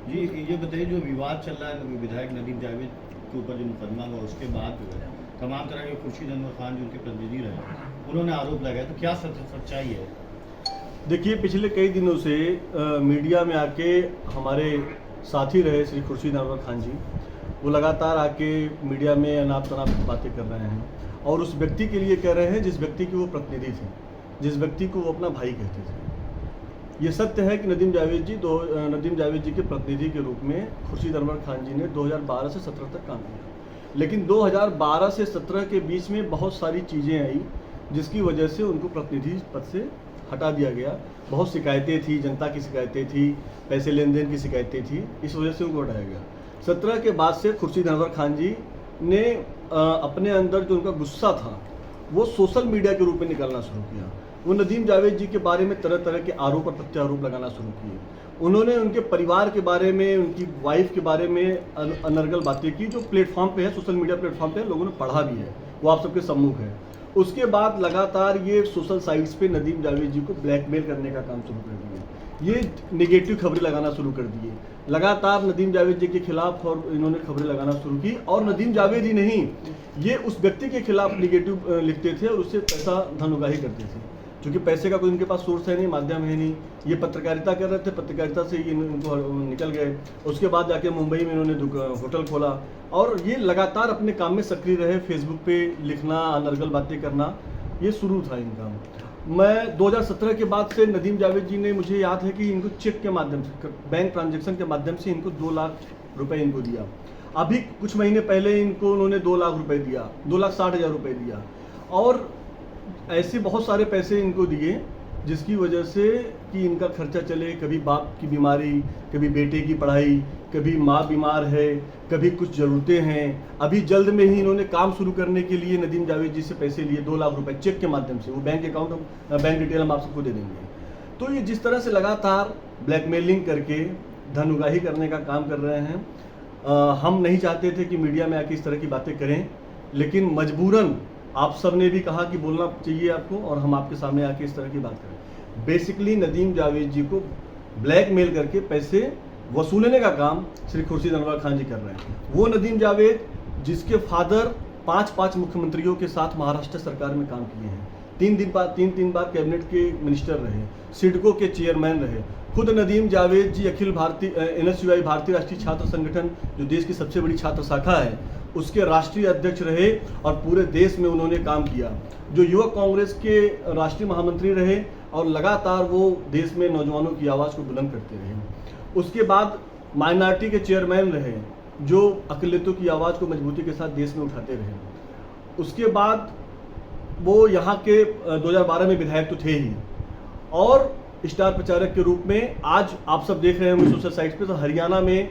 जी, ये बताइए जो विवाद चल रहा है विधायक नदीम जावेद के ऊपर जो मुकदमा हुआ उसके बाद जो है तमाम तरह के खुर्शीद अनवर खान जो उनके प्रतिनिधि रहे उन्होंने आरोप लगाया, तो क्या सच्चाई है? देखिए, पिछले कई दिनों से मीडिया में आके हमारे साथी रहे श्री खुर्शीद अनवर खान जी, वो लगातार आके मीडिया में अनाप शनाप बातें कर रहे हैं और उस व्यक्ति के लिए कह रहे हैं जिस व्यक्ति के वो प्रतिनिधि थे, जिस व्यक्ति को वो अपना भाई कहते थे। ये सत्य है कि नदीम जावेद जी के प्रतिनिधि के रूप में खुर्शीद अनवर खान जी ने 2012 से 17 तक काम किया, लेकिन 2012 से 17 के बीच में बहुत सारी चीज़ें आई जिसकी वजह से उनको प्रतिनिधि पद से हटा दिया गया। बहुत शिकायतें थी, जनता की शिकायतें थी, पैसे लेन देन की शिकायतें थी, इस वजह से उनको हटाया गया। 17 के बाद से खुर्शीद अनवर खान जी ने अपने अंदर जो उनका गुस्सा था वो सोशल मीडिया के रूप में निकालना शुरू किया। वो नदीम जावेद जी के बारे में तरह तरह के आरोप और प्रत्यारोप लगाना शुरू किए। उन्होंने उनके परिवार के बारे में, उनकी वाइफ के बारे में अनर्गल बातें की, जो प्लेटफॉर्म पे है, सोशल मीडिया प्लेटफॉर्म पे लोगों ने पढ़ा भी है, वो आप सबके सम्मुख है। उसके बाद लगातार ये सोशल साइट्स पे नदीम जावेद जी को ब्लैकमेल करने का काम शुरू कर दिया। ये नेगेटिव खबरें लगाना शुरू कर दिए। लगातार नदीम जावेद जी के खिलाफ और इन्होंने खबरें लगाना शुरू की, और नदीम जावेद ही नहीं, ये उस व्यक्ति के खिलाफ नेगेटिव लिखते थे और उससे पैसा धन उगाही करते थे। क्योंकि पैसे का कोई इनके पास सोर्स है नहीं, माध्यम है नहीं, ये पत्रकारिता कर रहे थे, पत्रकारिता से ये इनको निकल गए। उसके बाद जाके मुंबई में इन्होंने होटल खोला और ये लगातार अपने काम में सक्रिय रहे। फेसबुक पे लिखना, अनर्गल बातें करना, ये शुरू था इनका। मैं 2017 के बाद से नदीम जावेद जी ने, मुझे याद है कि इनको चेक के माध्यम से, बैंक ट्रांजैक्शन के माध्यम से इनको 2 लाख रुपए इनको दिया। अभी कुछ महीने पहले इनको उन्होंने 2 लाख रुपए दिया, 2,60,000 रुपए दिया, और ऐसे बहुत सारे पैसे इनको दिए जिसकी वजह से कि इनका खर्चा चले। कभी बाप की बीमारी, कभी बेटे की पढ़ाई, कभी माँ बीमार है, कभी कुछ ज़रूरतें हैं। अभी जल्द में ही इन्होंने काम शुरू करने के लिए नदीम जावेद जी से पैसे लिए 2 लाख रुपए चेक के माध्यम से। वो बैंक अकाउंट, बैंक डिटेल हम आप सबको दे देंगे। तो ये जिस तरह से लगातार ब्लैकमेलिंग करके धन उगाही करने का काम कर रहे हैं, हम नहीं चाहते थे कि मीडिया में आके इस तरह की बातें करें, लेकिन मजबूरन आप सब ने भी कहा कि बोलना चाहिए आपको, और हम आपके सामने आके इस तरह की बात करें। बेसिकली नदीम जावेद जी को ब्लैकमेल करके पैसे वसूलने का काम श्री खुर्शीद अनवर खान जी कर रहे हैं। वो नदीम जावेद जिसके फादर 5 मुख्यमंत्रियों के साथ महाराष्ट्र सरकार में काम किए हैं, 3 बार कैबिनेट के मिनिस्टर रहे, सिडको के चेयरमैन रहे। खुद नदीम जावेद जी अखिल भारतीय NSUI भारतीय राष्ट्रीय छात्र संगठन, जो देश की सबसे बड़ी छात्र शाखा है, उसके राष्ट्रीय अध्यक्ष रहे और पूरे देश में उन्होंने काम किया। जो युवक कांग्रेस के राष्ट्रीय महामंत्री रहे और लगातार वो देश में नौजवानों की आवाज़ को बुलंद करते रहे। उसके बाद माइनॉरिटी के चेयरमैन रहे, जो अक़लियतों की आवाज़ को मजबूती के साथ देश में उठाते रहे। उसके बाद वो यहाँ के 2012 में विधायक तो थे ही, और स्टार प्रचारक के रूप में आज आप सब देख रहे होंगे सोशल साइट्स पे, तो हरियाणा में,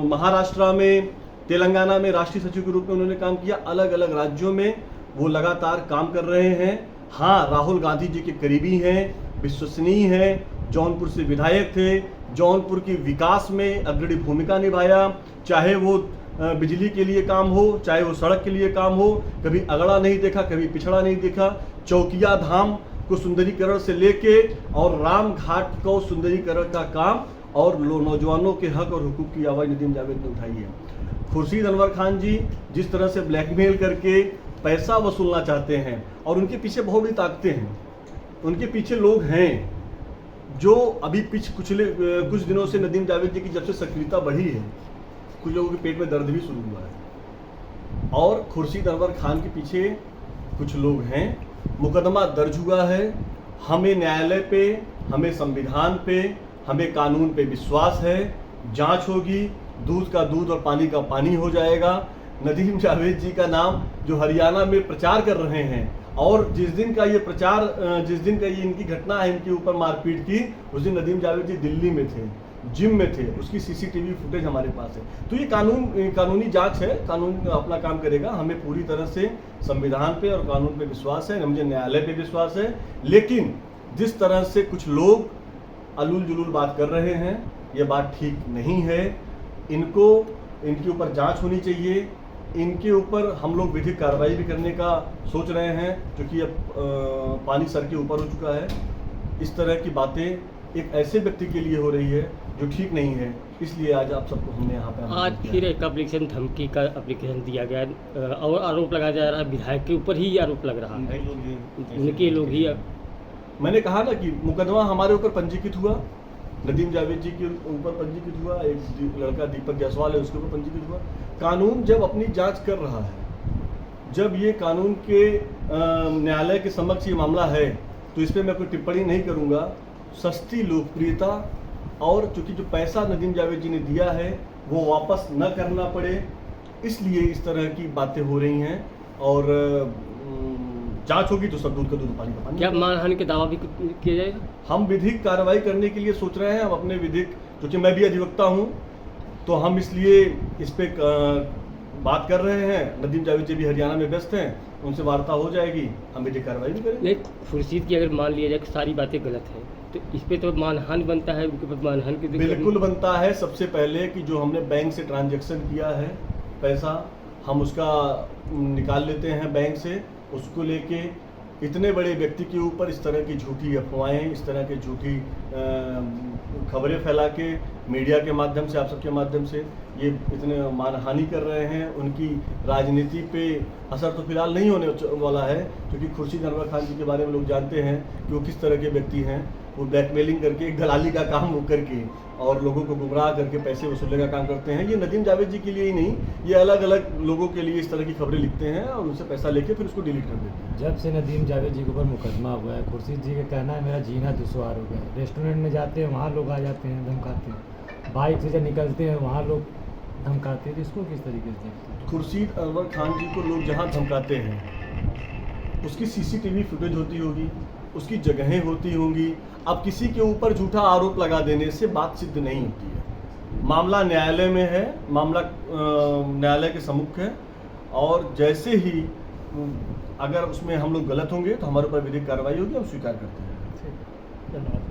महाराष्ट्र में, तेलंगाना में राष्ट्रीय सचिव के रूप में उन्होंने काम किया। अलग अलग राज्यों में वो लगातार काम कर रहे हैं। हाँ, राहुल गांधी जी के करीबी हैं, विश्वसनीय हैं, जौनपुर से विधायक थे, जौनपुर की विकास में अग्रणी भूमिका निभाया। चाहे वो बिजली के लिए काम हो, चाहे वो सड़क के लिए काम हो, कभी अगड़ा नहीं देखा, कभी पिछड़ा नहीं देखा। चौकिया धाम को सुंदरीकरण से लेके और राम घाट को सुंदरीकरण का काम और नौजवानों के हक और हुकूक की आवाज़ नदीम जावेद ने उठाई है। खुर्शीद अनवर खान जी जिस तरह से ब्लैकमेल करके पैसा वसूलना चाहते हैं, और उनके पीछे बहुत बड़ी ताकतें हैं, उनके पीछे लोग हैं जो अभी कुछ दिनों से नदीम जावेद जी की जब से सक्रियता बढ़ी है, कुछ लोगों के पेट में दर्द भी शुरू हुआ है। और खुर्शीद अनवर खान के पीछे कुछ लोग हैं, मुकदमा दर्ज हुआ है। हमें न्यायालय पे, हमें संविधान पे, हमें कानून पे विश्वास है। जांच होगी, दूध का दूध और पानी का पानी हो जाएगा। नदीम जावेद जी का नाम जो हरियाणा में प्रचार कर रहे हैं, और जिस दिन का ये इनकी घटना है, इनके ऊपर मारपीट की, उस दिन नदीम जावेद जी दिल्ली में थे, जिम में थे, उसकी CCTV फुटेज हमारे पास है। तो ये कानूनी जांच है, कानून अपना काम करेगा। हमें पूरी तरह से संविधान पे और कानून पे विश्वास है, मुझे न्यायालय पे विश्वास है। लेकिन जिस तरह से कुछ लोग अलूल जुलूल बात कर रहे हैं, ये बात ठीक नहीं है। इनके ऊपर जांच होनी चाहिए। इनके ऊपर हम लोग विधिक कार्रवाई भी करने का सोच रहे हैं, क्योंकि अब पानी सर के ऊपर हो चुका है। इस तरह की बातें एक ऐसे व्यक्ति के लिए हो रही है जो ठीक नहीं है। इसलिए आज आप सबको हमने यहाँ पे आज आमंत्रित किया फिर है। एक एप्लीकेशन धमकी का एप्लीकेशन दिया गया और आरोप लगाया जा रहा है, विधायक के ऊपर ही आरोप लग रहा है, भाई लोग ये उनके लोग ही। मैंने कहा ना कि मुकदमा हमारे ऊपर पंजीकृत हुआ, नदीम जावेद जी के ऊपर पंजीकृत हुआ, एक लड़का दीपक जायसवाल है उसके ऊपर पंजीकृत हुआ। कानून जब अपनी जांच कर रहा है, जब ये कानून के न्यायालय के समक्ष ये मामला है, तो इस पर मैं कोई टिप्पणी नहीं करूंगा। सस्ती लोकप्रियता और चूंकि जो पैसा नदीम जावेद जी ने दिया है वो वापस न करना पड़े, इसलिए इस तरह की बातें हो रही हैं। और जांच होगी तो सब दूध का दूध पानी का पानी। क्या मानहानि के दावा भी किया जाएगा? हम विधिक कार्रवाई करने के लिए सोच रहे हैं। हम अपने विधिक, क्योंकि मैं भी अधिवक्ता हूं, तो हम इसलिए इस पे बात कर रहे हैं। नदीम जावेद जी भी हरियाणा में व्यस्त हैं, उनसे वार्ता हो जाएगी, हम विधिक कार्रवाई भी करेंगे। नहीं, खुर्शीद की अगर मान लिया जाए कि सारी बातें गलत हैं तो इस पे तो मानहानि बनता है, उनके ऊपर मानहानि की बिल्कुल बनता है। सबसे पहले कि जो हमने बैंक से ट्रांजैक्शन किया है, पैसा हम उसका निकाल लेते हैं बैंक से, उसको लेके इतने बड़े व्यक्ति के ऊपर इस तरह की झूठी अफवाहें, इस तरह की झूठी खबरें फैला के मीडिया के माध्यम से, आप सबके माध्यम से ये इतने मानहानि कर रहे हैं। उनकी राजनीति पे असर तो फिलहाल नहीं होने वाला है, क्योंकि खुर्शीद अनवर खान जी के बारे में लोग जानते हैं कि वो किस तरह के व्यक्ति हैं। वो ब्लैकमेलिंग करके, एक दलाली का काम वो करके और लोगों को गुमराह करके पैसे वसूलने का काम करते हैं। ये नदीम जावेद जी के लिए ही नहीं, ये अलग अलग लोगों के लिए इस तरह की खबरें लिखते हैं और उनसे पैसा लेके फिर उसको डिलीट कर देते हैं। जब से नदीम जावेद जी के ऊपर मुकदमा हुआ है, खुर्शीद जी का कहना है मेरा जीना दुश्वार हो गया। रेस्टोरेंट में जाते हैं, वहाँ लोग आ जाते हैं, धमकाते हैं। बाइक से जब निकलते हैं वहाँ लोग धमकाते हैं। तो इसको किस तरीके से देखते हैं? खुर्शीद अनवर खान जी को लोग जहाँ धमकाते हैं उसकी सीसीटीवी फुटेज होती होगी, उसकी जगहें होती होंगी। अब किसी के ऊपर झूठा आरोप लगा देने से बात सिद्ध नहीं होती है। मामला न्यायालय में है, मामला न्यायालय के सम्मुख है, और जैसे ही अगर उसमें हम लोग गलत होंगे तो हमारे ऊपर विधिक कार्रवाई होगी, हम स्वीकार करते हैं। धन्यवाद।